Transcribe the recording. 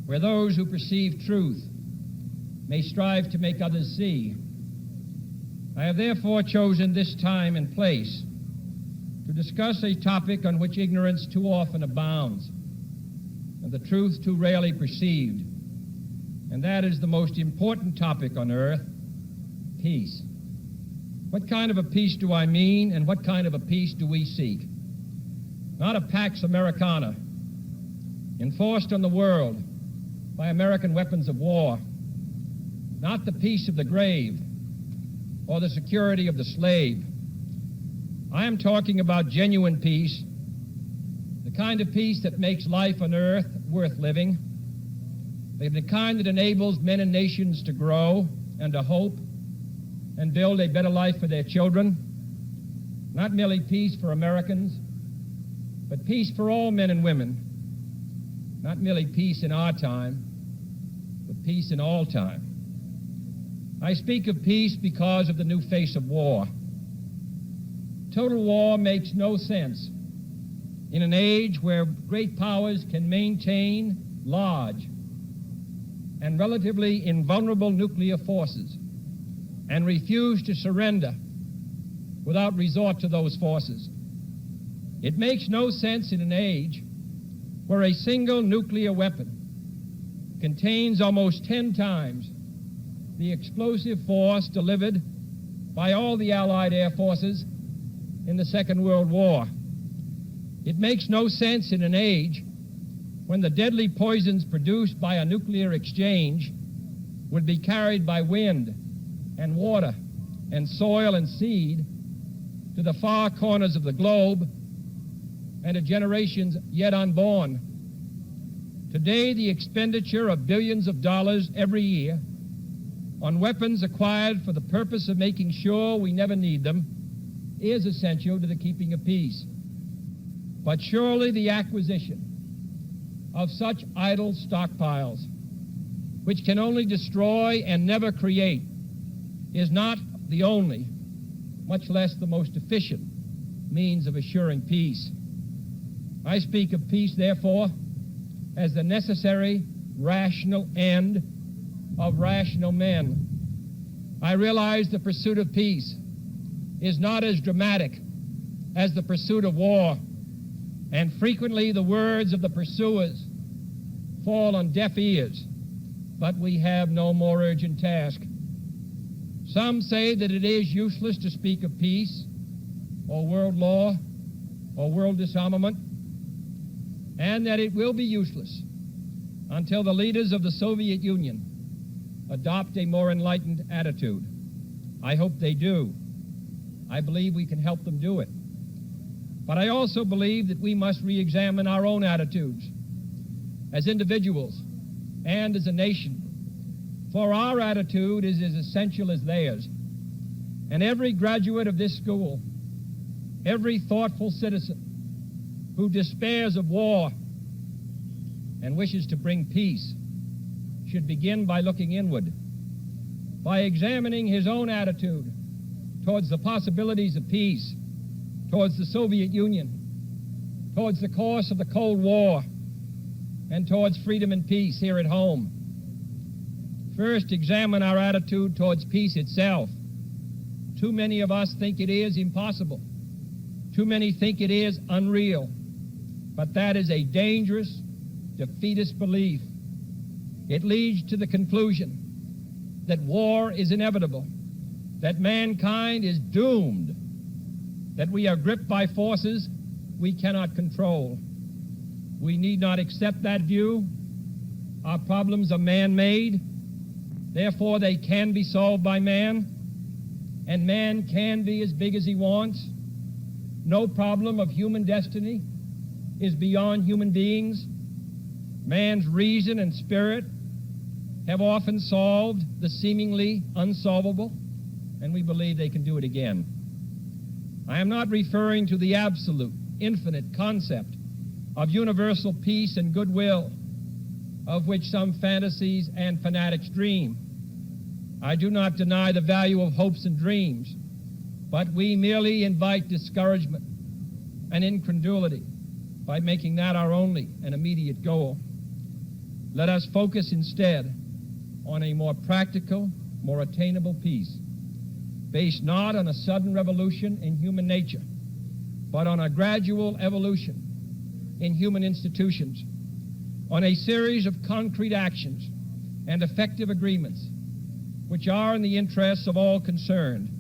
where those who perceive truth may strive to make others see. I have therefore chosen this time and place to discuss a topic on which ignorance too often abounds and the truth too rarely perceived, and that is the most important topic on earth, peace. What kind of a peace do I mean, and what kind of a peace do we seek? Not a Pax Americana, enforced on the world by American weapons of war, not the peace of the grave or the security of the slave. I am talking about genuine peace, the kind of peace that makes life on earth worth living, the kind that enables men and nations to grow and to hope and build a better life for their children. Not merely peace for Americans, but peace for all men and women. Not merely peace in our time, but peace in all time. I speak of peace because of the new face of war. Total war makes no sense in an age where great powers can maintain large and relatively invulnerable nuclear forces and refuse to surrender without resort to those forces. It makes no sense in an age where a single nuclear weapon contains almost 10 times the explosive force delivered by all the Allied air forces in the Second World War. It makes no sense in an age when the deadly poisons produced by a nuclear exchange would be carried by wind and water and soil and seed to the far corners of the globe and to generations yet unborn. Today, the expenditure of billions of dollars every year on weapons acquired for the purpose of making sure we never need them is essential to the keeping of peace. But surely the acquisition of such idle stockpiles, which can only destroy and never create, is not the only, much less the most efficient, means of assuring peace. I speak of peace, therefore, as the necessary, rational end of rational men. I realize the pursuit of peace is not as dramatic as the pursuit of war, and frequently the words of the pursuers fall on deaf ears, but we have no more urgent task. Some say that it is useless to speak of peace or world law or world disarmament, and that it will be useless until the leaders of the Soviet Union adopt a more enlightened attitude. I hope they do. I believe we can help them do it. But I also believe that we must re-examine our own attitudes as individuals and as a nation, for our attitude is as essential as theirs. And every graduate of this school, every thoughtful citizen who despairs of war and wishes to bring peace should begin by looking inward, by examining his own attitude towards the possibilities of peace, towards the Soviet Union, towards the course of the Cold War, and towards freedom and peace here at home. First, examine our attitude towards peace itself. Too many of us think it is impossible. Too many think it is unreal. But that is a dangerous, defeatist belief. It leads to the conclusion that war is inevitable, that mankind is doomed, that we are gripped by forces we cannot control. We need not accept that view. Our problems are man-made. Therefore, they can be solved by man, and man can be as big as he wants. No problem of human destiny is beyond human beings. Man's reason and spirit have often solved the seemingly unsolvable, and we believe they can do it again. I am not referring to the absolute, infinite concept of universal peace and goodwill, of which some fantasies and fanatics dream. I do not deny the value of hopes and dreams, but we merely invite discouragement and incredulity by making that our only and immediate goal. Let us focus instead on a more practical, more attainable peace, based not on a sudden revolution in human nature, but on a gradual evolution in human institutions, on a series of concrete actions and effective agreements which are in the interests of all concerned,